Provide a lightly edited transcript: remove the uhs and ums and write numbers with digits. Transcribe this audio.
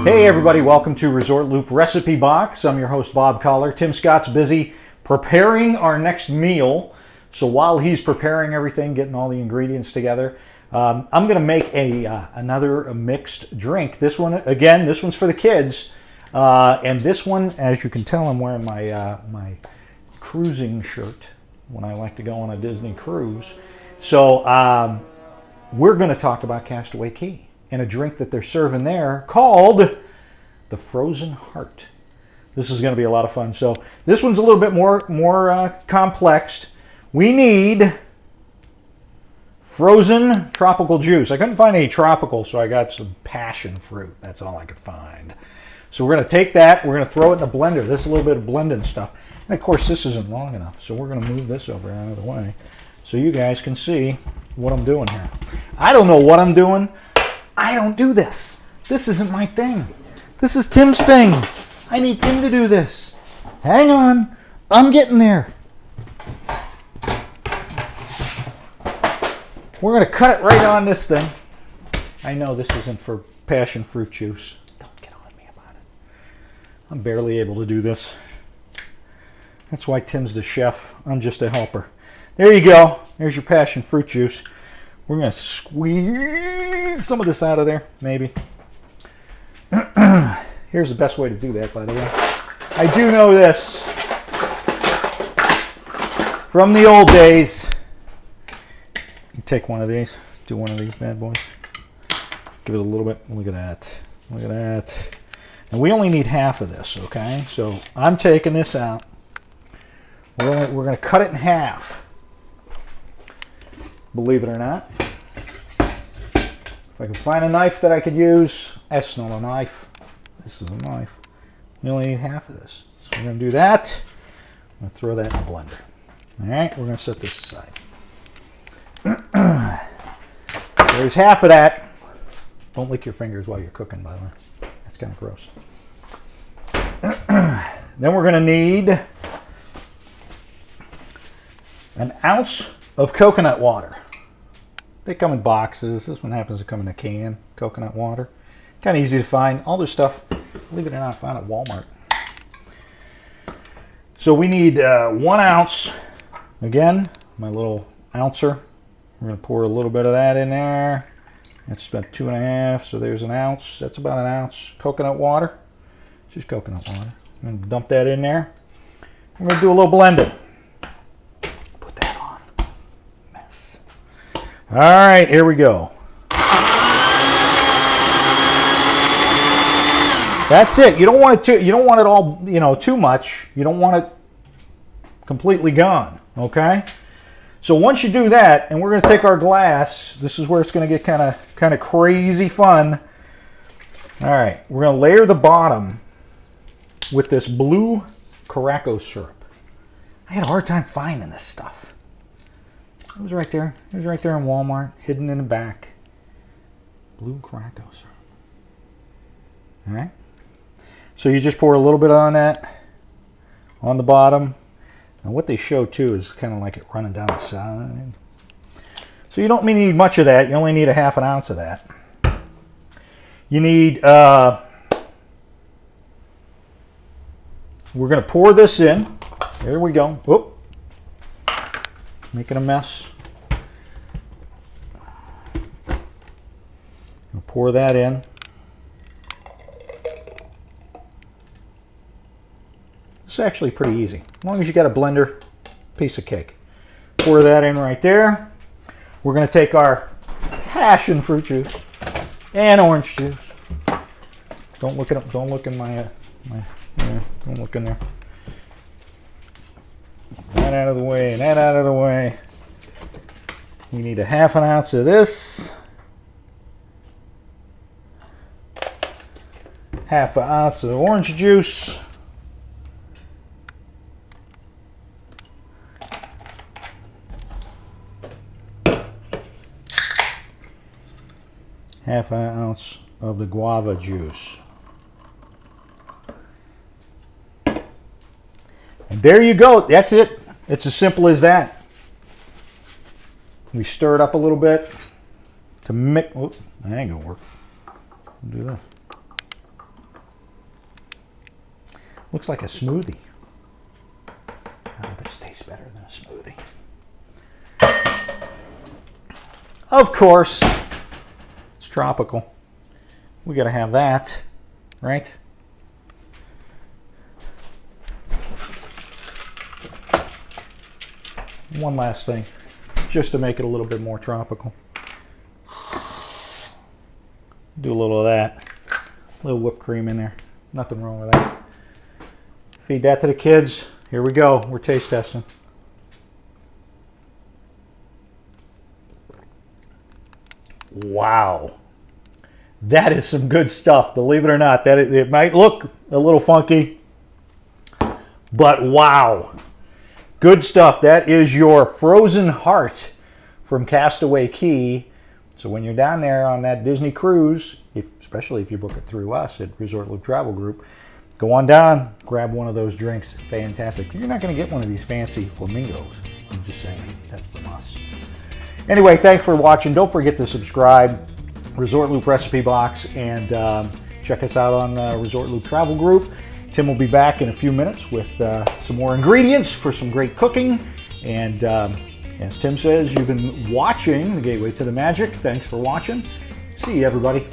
Hey everybody, welcome to Resort Loop Recipe Box. I'm your host Bob Collar. Tim Scott's busy preparing our next meal. So while he's preparing everything, getting all the ingredients together, I'm going to make another mixed drink. This one, again, this one's for the kids. And this one, as you can tell, I'm wearing my cruising shirt when I like to go on a Disney cruise. So we're going to talk about Castaway Cay and a drink that they're serving there called the Frozen Heart. This is going to be a lot of fun. So this one's a little bit more complex. We need frozen tropical juice. I couldn't find any tropical, so I got some passion fruit. That's all I could find. So we're going to take that, we're going to throw it in the blender. This is a little bit of blending stuff. And of course, this isn't long enough, so we're going to move this over out of the way so you guys can see what I'm doing here. I don't know what I'm doing. I don't do this. This isn't my thing. This is Tim's thing. I need Tim to do this. Hang on. I'm getting there. We're going to cut it right on this thing. I know this isn't for passion fruit juice. Don't get on me about it. I'm barely able to do this. That's why Tim's the chef. I'm just a helper. There you go. There's your passion fruit juice. We're going to squeeze some of this out of there, maybe. Here's the best way to do that, by the way. I do know this from the old days. You take one of these, do one of these bad boys. Give it a little bit. Look at that. Look at that. And we only need half of this, okay? So I'm taking this out. We're going to cut it in half. Believe it or not. If I can find a knife that I could use, that's not a knife. This is a knife. We only need half of this. So we're going to do that. I'm going to throw that in the blender. All right, we're going to set this aside. There's half of that. Don't lick your fingers while you're cooking, by the way. That's kind of gross. Then we're going to need an ounce of coconut water. They come in boxes. This one happens to come in a can, coconut water. Kind of easy to find. All this stuff, believe it or not, found at Walmart. So we need 1 ounce. Again, my little ouncer. We're going to pour a little bit of that in there. That's about 2.5, so there's an ounce. That's about an ounce. Coconut water. Just coconut water. I'm going to dump that in there. I'm going to do a little blending. Put that on. Mess. All right, here we go. That's it. You don't want it all, too much. You don't want it completely gone, okay? So once you do that, and we're going to take our glass, this is where it's going to get kind of crazy fun. All right, we're going to layer the bottom with this blue Caraco syrup. I had a hard time finding this stuff. It was right there. It was right there in Walmart, hidden in the back. Blue Caraco syrup. All right. So you just pour a little bit on that, on the bottom. And what they show too is kind of like it running down the side. So you don't need much of that. You only need a half an ounce of that. You need, we're going to pour this in. There we go. Whoop. Making a mess. I'll pour that in. It's actually pretty easy. As long as you got a blender, piece of cake. Pour that in right there. We're going to take our passion fruit juice and orange juice. Don't look at Don't look in don't look in there. That out of the way. That out of the way. We need a half an ounce of this. Half an ounce of orange juice. Half an ounce of the guava juice. And there you go. That's it. It's as simple as that. We stir it up a little bit to mix. Oops, that ain't gonna work. Do this. Looks like a smoothie. But it tastes better than a smoothie. Of course, it's tropical. We got to have that, right? One last thing, just to make it a little bit more tropical. Do a little of that. A little whipped cream in there. Nothing wrong with that. Feed that to the kids. Here we go. We're taste testing. Wow. That is some good stuff. Believe it or not, it might look a little funky, but wow. Good stuff. That is your frozen heart from Castaway Cay. So when you're down there on that Disney cruise, especially if you book it through us at Resort Loop Travel Group, go on down, grab one of those drinks. Fantastic. You're not going to get one of these fancy flamingos. I'm just saying, that's from us. Anyway, thanks for watching. Don't forget to subscribe, Resort Loop Recipe Box, and check us out on Resort Loop Travel Group. Tim will be back in a few minutes with some more ingredients for some great cooking. And as Tim says, you've been watching The Gateway to the Magic. Thanks for watching. See you, everybody.